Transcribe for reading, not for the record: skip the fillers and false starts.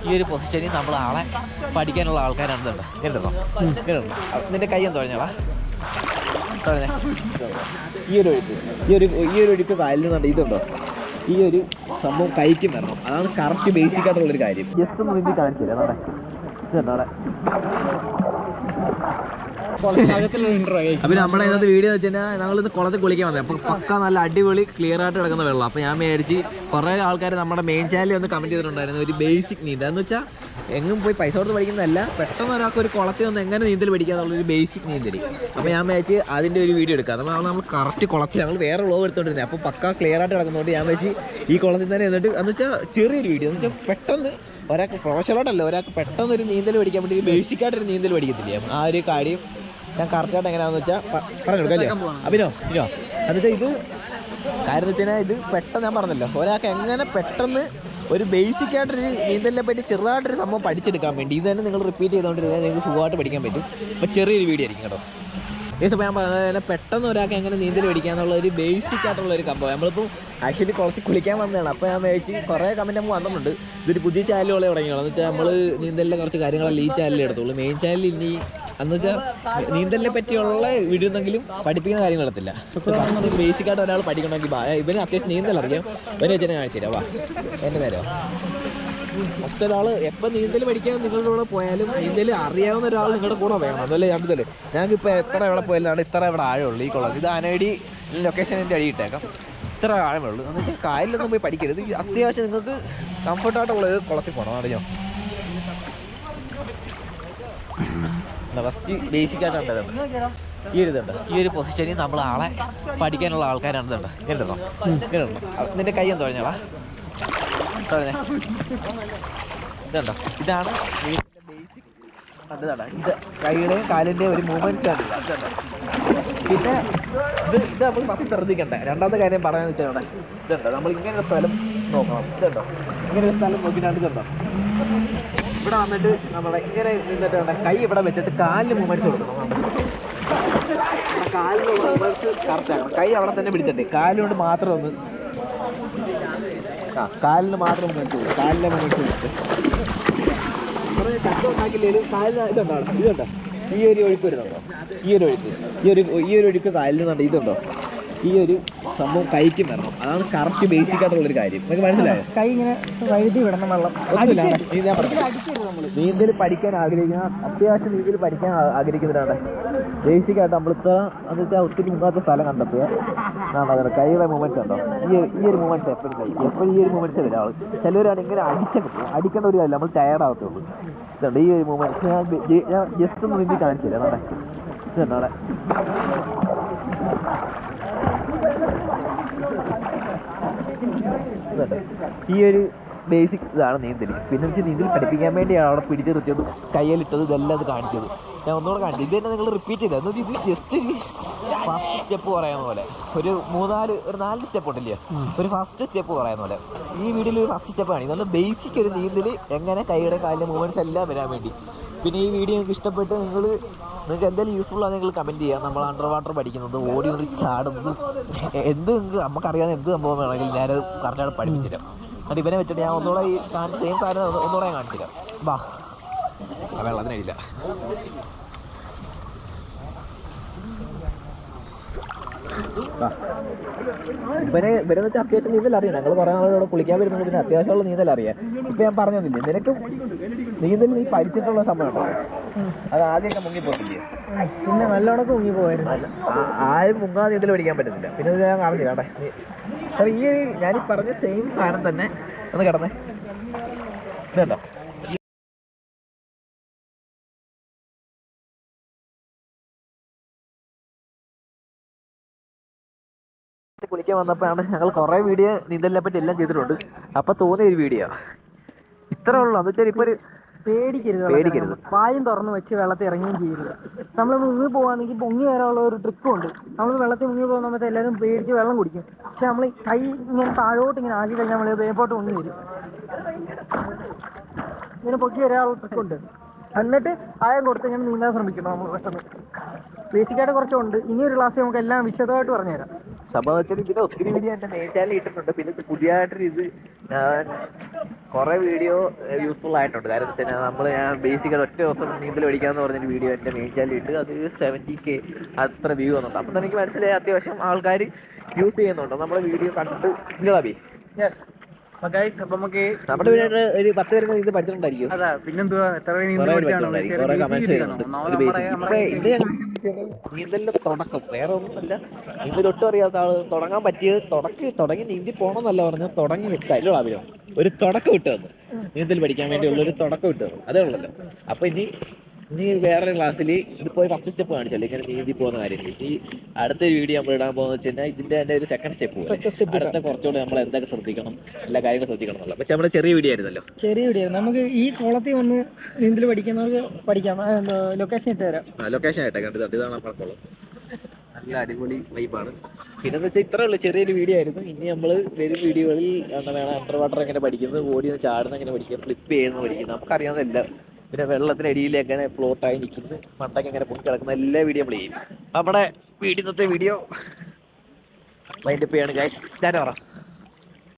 ഈ ഒരു പൊസിഷനിൽ നമ്മൾ ആളെ പഠിക്കാനുള്ള ആൾക്കാരാണ്. ഇതുണ്ടോ ഇങ്ങനെയുണ്ടോ ഇങ്ങനെയുണ്ടോ നിന്റെ കൈ എന്ന് പറഞ്ഞോളാ പറഞ്ഞേ. ഈ ഒരു ഒഴുക്ക് കാലിൽ നിന്നുണ്ട്. ഇതുണ്ടോ ഈ ഒരു സംഭവം കൈക്കും വരണം. അതാണ് കറക്റ്റ് ബേസിക് ആയിട്ടുള്ളൊരു കാര്യം. ജസ്റ്റ് ഒന്ന് വേണ്ടി കാണിച്ചു തരാം. അവിടെ ഇതുണ്ടോ അവിടെ. അപ്പോൾ നമ്മുടെ ഇന്നത്തെ വീഡിയോ എന്ന് വെച്ച് കഴിഞ്ഞാൽ ഞങ്ങളിത് കുളത്തിൽ കുളിക്കാൻ വന്നത്. അപ്പോൾ പക്ക നല്ല അടിപൊളി ക്ലിയർ ആയിട്ട് കിടക്കുന്ന വെള്ളം. അപ്പോൾ ഞാൻ വിചാരിച്ച് കുറേ ആൾക്കാർ നമ്മുടെ മെയിൻ ചാനലിൽ ഒന്ന് കമൻറ്റ് ചെയ്തിട്ടുണ്ടായിരുന്നു ഒരു ബേസിക് നീന്തൽ എന്ന് വെച്ചാൽ എങ്ങും പോയി പൈസ കൊടുത്ത് പഠിക്കുന്നതല്ല, പെട്ടെന്ന് ഒരാൾക്ക് ഒരു കുളത്തിൽ വന്ന് എങ്ങനെ നീന്തൽ പഠിക്കുക എന്നുള്ളൊരു ബേസിക് നീന്തൽ. അപ്പോൾ ഞാൻ വിചാരിച്ച് അതിൻ്റെ ഒരു വീഡിയോ എടുക്കാം. അപ്പോൾ നമ്മൾ കറക്റ്റ് കുളത്തിൽ ഞങ്ങൾ വേറെ വ്ളോഗ് എടുത്തോണ്ടിരുന്നത്. അപ്പോൾ പക്ക ക്ലിയർ ആയിട്ട് കിടക്കുന്നതുകൊണ്ട് ഞാൻ വെച്ച് ഈ കുളത്തിൽ തന്നെ എന്നിട്ട് എന്ന് വെച്ചാൽ ചെറിയൊരു വീഡിയോ എന്ന് വെച്ചാൽ പെട്ടെന്ന് ഒരാൾക്ക് പ്രൊഫഷണലായിട്ടല്ല, ഒരാൾക്ക് പെട്ടെന്ന് ഒരു നീന്തൽ പഠിക്കാൻ വേണ്ടി ബേസിക്കായിട്ടൊരു നീന്തൽ പഠിക്കത്തില്ലേ, ആ ഒരു കാര്യം ഞാൻ കറക്റ്റായിട്ട് എങ്ങനെയാണെന്ന് വെച്ചാൽ പറഞ്ഞു കൊടുക്കല്ലേ അഭിനോ ഇനോ. എന്ന് വെച്ചാൽ ഇത് കാര്യം എന്ന് വെച്ച് കഴിഞ്ഞാൽ ഇത് പെട്ടെന്ന് ഞാൻ പറഞ്ഞല്ലോ, ഒരാൾക്ക് എങ്ങനെ പെട്ടെന്ന് ഒരു ബേസിക്കായിട്ടൊരു നീന്തലിനെ പറ്റി ചെറുതായിട്ടൊരു സംഭവം പഠിച്ചെടുക്കാൻ വേണ്ടി ഇത് തന്നെ നിങ്ങൾ റിപ്പീറ്റ് ചെയ്തുകൊണ്ടിരുന്നാൽ നിങ്ങൾക്ക് സുഖമായിട്ട് പഠിക്കാൻ പറ്റും. അപ്പോൾ ചെറിയൊരു വീഡിയോ ആയിരിക്കും കേട്ടോ. അപ്പോൾ ഞാൻ പറഞ്ഞത് പെട്ടെന്ന് ഒരാൾക്ക് എങ്ങനെ നീന്തൽ പഠിക്കാന്നുള്ള ഒരു ബേസിക് ആയിട്ടുള്ള ഒരു സംഭവം. നമ്മളിപ്പോൾ ആക്ച്വലി കുളത്തിൽ കുളിക്കാൻ വന്നതാണ്. അപ്പോൾ ഞാൻ വിചാരിച്ച് കുറേ കമൻറ്റ് നമ്മൾ വന്നിട്ടുണ്ട് ഇതൊരു പുതിയ ചാനലുകളെ തുടങ്ങിയുള്ളൂ. എന്ന് വെച്ചാൽ നമ്മൾ നീന്തലിൻ്റെ കുറച്ച് കാര്യങ്ങളല്ല ഈ ചാനലിൽ എടുത്തുള്ളൂ. മെയിൻ ചാനലിൽ ഇനി എന്ന് വെച്ചാൽ നീന്തലിനെ പറ്റിയുള്ള വീഡിയോന്നെങ്കിലും പഠിപ്പിക്കുന്ന കാര്യങ്ങളെത്തില്ല. ബേസിക്കായിട്ട് ഒരാൾ പഠിക്കണമെങ്കിൽ ഇവന് അത്യാവശ്യം നീന്തൽ അറിയാം. ഇവനെ വെച്ചാൽ കാണിച്ചു തരാം. വാ എൻ്റെ പേരോ ഫസ്റ്റ് ഒരാൾ എപ്പോൾ നീന്തൽ പഠിക്കാൻ നിങ്ങളുടെ കൂടെ പോയാലും നീന്തൽ അറിയാവുന്ന ഒരാൾ നിങ്ങളുടെ കൂടെ വേണം. അതുപോലെ ഞങ്ങൾക്ക് ഞങ്ങൾക്കിപ്പോൾ എത്ര എവിടെ പോയാലാണ് ഇത്ര ഇവിടെ ആഴമുള്ളൂ ഈ കുളം. ഇത് ആനടി ലൊക്കേഷനിൻ്റെ അടി ഇട്ടേക്കാം. ഇത്ര ആഴമുള്ളൂ എന്ന് വെച്ചാൽ കായലിലൊന്നും പോയി പഠിക്കരുത്. അത്യാവശ്യം നിങ്ങൾക്ക് കംഫർട്ടായിട്ടുള്ള ഒരു കുളത്തിൽ പോകണം. അറിയോ ഫസ്റ്റ് ബേസിക്കായിട്ടാണ് ഈ ഒരു ഇതുണ്ട്. ഈ ഒരു പൊസിഷനിൽ നമ്മൾ ആളെ പഠിക്കാനുള്ള ആൾക്കാരാണ്. ഇതുണ്ട് ഇങ്ങനെയുണ്ടോ ഇങ്ങനെയുണ്ടോ നിന്റെ കൈ എന്ന് പറഞ്ഞോളാ പറഞ്ഞേ. ഇതുണ്ടോ ഇതാണ് നീന്തലിൻ്റെ ബേസിക്. കണ്ടതാണ് ഇത് കൈയുടെയും കാലിൻ്റെയും ഒരു മൂവ്മെൻറ്റ്സ് ആണ്. ഇതുണ്ടോ പിന്നെ ഇത് നമ്മൾ ഫസ്റ്റ് ശ്രദ്ധിക്കണ്ടേ. രണ്ടാമത്തെ കാര്യം പറയാന്ന് വെച്ചാൽ ഇതുണ്ടോ നമ്മൾ ഇങ്ങനെ ഒരു സ്ഥലം നോക്കണം. ഇതുണ്ടോ ഇങ്ങനെ ഒരു സ്ഥലം നോക്കിയിട്ടാണ്. ഇതുണ്ടോ ഇവിടെ വന്നിട്ട് നമ്മളെ ഇങ്ങനെ നിന്നിട്ട് വേണ്ട കൈ ഇവിടെ വെച്ചിട്ട് കാലിന് മൂവ്മെൻറ്റ്സ് കൊടുക്കണം. കാലിനുള്ള മൂവ്മെൻറ്റ്സ് കറക്റ്റ് ആക്കണം. കൈ അവിടെ തന്നെ പിടിച്ചിട്ട് കാലുകൊണ്ട് മാത്രം ഒന്ന് കാലിന് മാത്രം മൂവ്മെൻറ്റ്സ് കൊടുക്കും. കാലിലെ മൂവ്മെൻറ്റ്സ് കൊടുത്ത് കുറേ കഷ്ടം ഉണ്ടാക്കില്ലേലും കാലിന് ഇതുണ്ടാവും. ഇതുണ്ടോ ഈ ഒരു ഒഴുക്ക് വരുന്നുണ്ടോ ഈ ഒരു ഒഴുക്ക് കാലിൽ നിന്നുണ്ട്. ഇതുണ്ടോ ഈ ഒരു സംഭവം കൈക്കും വരണം. അതാണ് കറക്റ്റ് ബേസിക് ആയിട്ടുള്ളൊരു കാര്യം. നിങ്ങൾക്ക് മനസ്സിലായോ? കൈ ഇങ്ങനെ വഴുതി വിടണം. വെള്ളം ഒന്നുമില്ല. ഞാൻ പറഞ്ഞു നീന്തൽ പഠിക്കാൻ ആഗ്രഹിക്കുന്ന അത്യാവശ്യം നീന്തൽ പഠിക്കാൻ ആഗ്രഹിക്കുന്നവരാണ് ബേസിക് ആയിട്ട് നമ്മൾ ഇത്ര എന്ന് വെച്ചാൽ ഒത്തിരി മുമ്പാത്ത സ്ഥലം കണ്ടെത്തുക. കൈയുടെ മൂവ്മെൻറ്റ്സ് ഉണ്ടോ ഈ ഒരു മൂവ്മെൻറ്റ്സ് എപ്പോഴും ഈ ഒരു മൂവ്മെൻറ്റ്സ് വരും. ആൾ ചിലവരാണ് ഇങ്ങനെ അടിക്കേണ്ട ഒരു കാര്യം നമ്മൾ ടയർഡ് ആകത്തുള്ളൂ. ഇതുണ്ട് ഈ ഒരു മൂവ്മെൻറ്റ്സ് ഞാൻ ജസ്റ്റ് ഒന്ന് വേണ്ടി കാണിച്ചു തരാം. അവിടെ ഇതുണ്ട് അവിടെ ഈ ഒരു ബേസിക് ഇതാണ് നീന്തൽ. പിന്നെ വെച്ചാൽ നീന്തൽ പഠിപ്പിക്കാൻ വേണ്ടിയാണ് അവിടെ പിടിച്ച് നിർത്തിയത് കയ്യിലിട്ടത് ഇതെല്ലാം അത് കാണിച്ചത്. ഞാൻ ഒന്നുകൂടെ കാണിച്ചു. ഇത് തന്നെ നിങ്ങൾ റിപ്പീറ്റ് ചെയ്തത് എന്ന് വെച്ചാൽ ഇത് ജസ്റ്റ് ഫസ്റ്റ് സ്റ്റെപ്പ് പറയുന്ന പോലെ ഒരു 4 സ്റ്റെപ്പ് ഉണ്ടല്ലേ, ഒരു ഫസ്റ്റ് സ്റ്റെപ്പ് പറയുന്ന പോലെ ഈ വീഡിയോയിൽ ഒരു ഫസ്റ്റ് സ്റ്റെപ്പാണ്. നല്ല ബേസിക് ഒരു നീന്തൽ എങ്ങനെ കൈയുടെ കാലിൻ്റെ മൂവ്മെൻറ്റ്സ് എല്ലാം വരാൻ വേണ്ടി. പിന്നെ ഈ വീഡിയോ നിങ്ങൾക്ക് ഇഷ്ടപ്പെട്ട് നിങ്ങൾക്ക് എന്തെങ്കിലും യൂസ്ഫുൾ ആണ് നിങ്ങൾ കമൻറ്റ് ചെയ്യുക. നമ്മൾ അണ്ടർ വാട്ടർ പഠിക്കുന്നത് ഓടി ഓടി ചാടുന്നത് എന്ത് നിങ്ങൾക്ക് നമുക്കറിയാവുന്ന എന്ത് സംഭവം വേണമെങ്കിൽ ഞാനത് കറക്റ്റായിട്ട് പഠിപ്പിച്ചിരാം. എന്നിട്ട് ഇവനെ വെച്ചിട്ട് ഞാൻ ഒന്നുകൂടെ ഈ സെയിം സാധനം ഒന്നുകൂടെ ഞാൻ കാണിച്ചിരാം. വാ വെള്ളത്തിനടിയില്ല. ഇവനെ വെച്ച് അത്യാവശ്യം നീന്തൽ അറിയാം. ഞങ്ങൾ കുറേ നാളോടെ കുളിക്കാൻ വരുന്നത് പിന്നെ അത്യാവശ്യമുള്ള നീന്തൽ അറിയാം. ഇപ്പം ഞാൻ പറഞ്ഞു തന്നില്ലേ നിനക്കും നീന്തൽ നീ പഠിച്ചിട്ടുള്ള സമയമുണ്ടോ? അത് ആദ്യമൊക്കെ മുങ്ങിപ്പോക്കില്ലേ? പിന്നെ നല്ലോണമൊക്കെ മുങ്ങിപ്പോയിരുന്നു. ആരും മുങ്ങാതെ നീന്തൽ പഠിക്കാൻ പറ്റുന്നില്ല. പിന്നെ ഞാൻ കാണില്ല കേട്ടെ. സാർ ഈ ഞാനീ പറഞ്ഞ സെയിം സാധനം തന്നെ ഒന്ന് കിടന്നേ. ഇതുണ്ടോ കുളിക്കാൻ വന്നപ്പോഴാണ് ഞങ്ങൾ കുറേ വീഡിയോ നീന്തലിനെ പറ്റി എല്ലാം ചെയ്തിട്ടുണ്ട്. അപ്പോൾ തോന്നിയ ഒരു വീഡിയോ ഇത്രേ ഉള്ളൂ. അത് വെച്ചാൽ ഇപ്പോൾ ഒരു പേടിക്കരുത്. പായും തുറന്ന് വെച്ച് വെള്ളത്തിൽ ഇറങ്ങുകയും ചെയ്യരുത്. നമ്മൾ മുങ്ങി പോവാണെങ്കിൽ പൊങ്ങി വരാനുള്ള ഒരു ട്രിക്കും ഉണ്ട്. നമ്മൾ വെള്ളത്തിൽ മുങ്ങി പോകുന്ന സമയത്ത് എല്ലാവരും പേടിച്ച് വെള്ളം കുടിക്കും. പക്ഷെ നമ്മൾ കൈ ഇങ്ങനെ താഴോട്ട് ഇങ്ങനെ ആക്കി കഴിഞ്ഞാൽ നമ്മൾ വേപ്പോട്ട് മുങ്ങി വരും. ഇങ്ങനെ പൊക്കി വരാനുള്ള ട്രിക്കുണ്ട്. എന്നിട്ട് ആയം കൊടുത്ത് ഇങ്ങനെ നീന്താൻ ശ്രമിക്കണം. നമ്മൾ പെട്ടെന്ന് ബേസിക്കായിട്ട് കുറച്ചുണ്ട്. ഇനിയൊരു ക്ലാസ് നമുക്ക് എല്ലാം വിശദമായിട്ട് പറഞ്ഞുതരാം. സംഭവം വെച്ചാൽ ഇതിന് ഒത്തിരി വീഡിയോ എൻ്റെ മെയിൻ ചാനലിൽ ഇട്ടിട്ടുണ്ട്. പിന്നെ പുതിയതായിട്ടൊരു ഇത് ഞാൻ കുറേ വീഡിയോ യൂസ്ഫുൾ ആയിട്ടുണ്ട്. കാര്യം എന്ന് വെച്ചാൽ ഞാൻ ബേസിക്കലി ഒറ്റ ദിവസം നീന്തൽ പഠിക്കാമെന്ന് പറഞ്ഞൊരു വീഡിയോ എൻ്റെ മെയിൻ ചാനലിൽ ഇട്ട് അത് 70K അത്ര വ്യൂ വന്നുണ്ട്. അപ്പം തന്നെ എനിക്ക് മനസ്സിലായി അത്യാവശ്യം ആൾക്കാർ യൂസ് ചെയ്യുന്നുണ്ട് നമ്മുടെ വീഡിയോ കണ്ടിട്ട്. ഇല്ലടാബി അപ്പൊ നമുക്ക് നമ്മുടെ വീടായിട്ട് ഒരു 10 പേർക്ക് ഇത് പഠിച്ചിട്ടുണ്ടായിരിക്കും. അതാ പിന്നെന്തുവാ എത്ര നീന്തലിന്റെ തുടക്കം വേറെ ഒന്നുമല്ല. നീന്തൽ ഒട്ടും അറിയാത്ത ആള് തുടങ്ങാൻ പറ്റിയത് തുടങ്ങി നീന്തി പോകണമെന്നല്ല പറഞ്ഞു, തുടങ്ങി നിൽക്കാം അവരോ ഒരു തുടക്കം ഇട്ട് തന്നു. നീന്തൽ പഠിക്കാൻ വേണ്ടിയുള്ള ഒരു തുടക്കം ഇട്ട് തന്നു, അതേ ഉള്ളല്ലോ. അപ്പൊ ഇനി വേറെ ക്ലാസ്സിൽ ഇതിപ്പോ ഫസ്റ്റ് സ്റ്റെപ്പ് കാണിച്ചല്ലോ ഇങ്ങനെ നീന്തി പോകുന്ന കാര്യങ്ങൾ. ഈ അടുത്ത വീഡിയോ നമ്മൾ ഇടാൻ പോകുന്ന വെച്ച് കഴിഞ്ഞാൽ ഇതിന്റെ തന്നെ ഒരു സെക്കൻഡ് സ്റ്റെപ്പ്. അടുത്ത കുറച്ചുകൂടെ നമ്മൾ എന്തൊക്കെ ശ്രദ്ധിക്കണം, എല്ലാ കാര്യങ്ങളും ശ്രദ്ധിക്കണം എന്നല്ല. പക്ഷെ നമ്മുടെ ചെറിയ വീഡിയോ ആയിരുന്നല്ലോ, ചെറിയ വീഡിയോ. നമുക്ക് ഈ കുളത്തിൽ വന്ന് നീന്തൽ പഠിക്കുന്നവർക്ക് പഠിക്കാം. ലൊക്കേഷൻ ഇട്ട് തരാം. ലൊക്കേഷൻ ആയിട്ടേ കണ്ടിട്ടുണ്ട്. ഇതാണ് നമ്മുടെ കുളം, നല്ല അടിപൊളി വൈബാണ്. പിന്നെന്ന് വെച്ചാൽ ഇത്ര ഉള്ളു, ചെറിയൊരു വീഡിയോ ആയിരുന്നു. ഇനി നമ്മൾ വരും വീഡിയോകളിൽ എന്താണ് അണ്ടർ വാട്ടർ എങ്ങനെ പഠിക്കുന്നത്, ഓടി ചാടുന്ന എങ്ങനെ പഠിക്കുക, ഫ്ലിപ്പ് ചെയ്യുന്നത് പഠിക്കുന്നത്, നമുക്കറിയാവുന്നതല്ല. പിന്നെ വെള്ളത്തിനടിയിൽ എങ്ങനെ ഫ്ലോട്ടായി നിൽക്കുന്നത്, മണ്ടയ്ക്ക് എങ്ങനെ പൊട്ടി കിടക്കുന്ന എല്ലാ വീഡിയോ നമ്മൾ ചെയ്യും. നമ്മുടെ ഇന്നത്തെ വീഡിയോ വൈൻഡപ്പ് ചെയ്യാണ് ഗൈസ്. ഞാൻ പറ